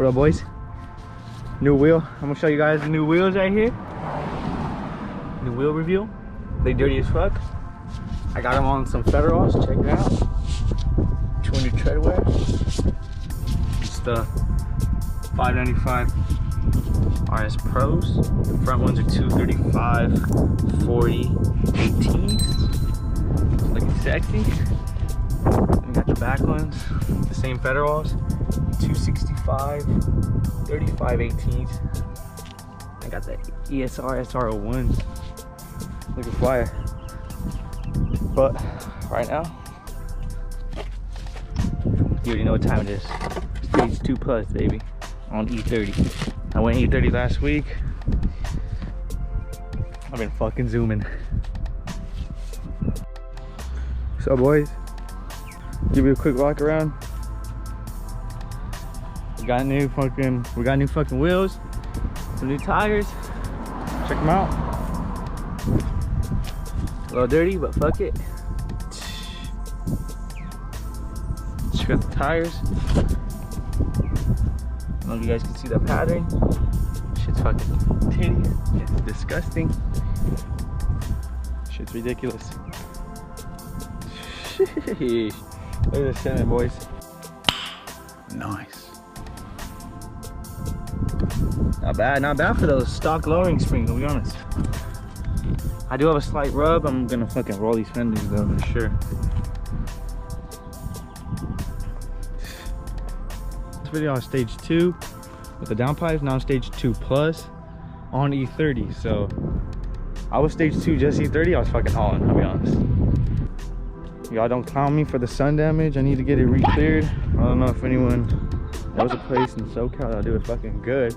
What up, boys? New wheel. I'm gonna show you guys the new wheels right here. New wheel review. They dirty as fuck. I got them on some Federals. Check it out. 200 tread wear. It's the 595 RS Pros. The front ones are 235, 40, 18s. Looking sexy. You got your back ones, the same Federals. 265, 35 18s. I got the ESR SR01s. Looking fire. But right now, you already know what time it is. Stage 2 plus, baby, on E30. I went E30 last week. I've been fucking zooming. So boys, give you a quick walk around. We got new fucking wheels, some new tires. Check them out. A little dirty, but fuck it. Check out the tires. I don't know if you guys can see that pattern. Shit's fucking titty. It's disgusting. Shit's ridiculous. Sheesh. Look at this cinnamon, boys. Nice. Not bad for those stock lowering springs, I'll be honest. I do have a slight rub. I'm gonna fucking roll these fenders though, for sure. This video on stage 2 with the downpipes, now stage 2 plus on E30. So I was stage 2 just E30, I was fucking hauling, I'll be honest. Y'all don't clown me for the sun damage. I need to get it re-cleared. I don't know if anyone knows a place in SoCal that'll do it fucking good.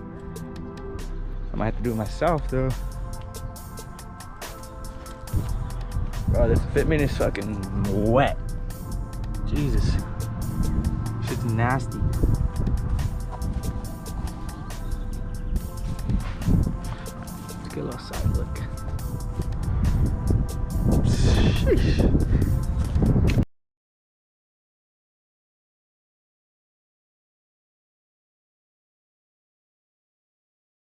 I might have to do it myself though. Bro, this fitment is fucking wet. Jesus. Shit's nasty. Let's get a little side look. Sheesh.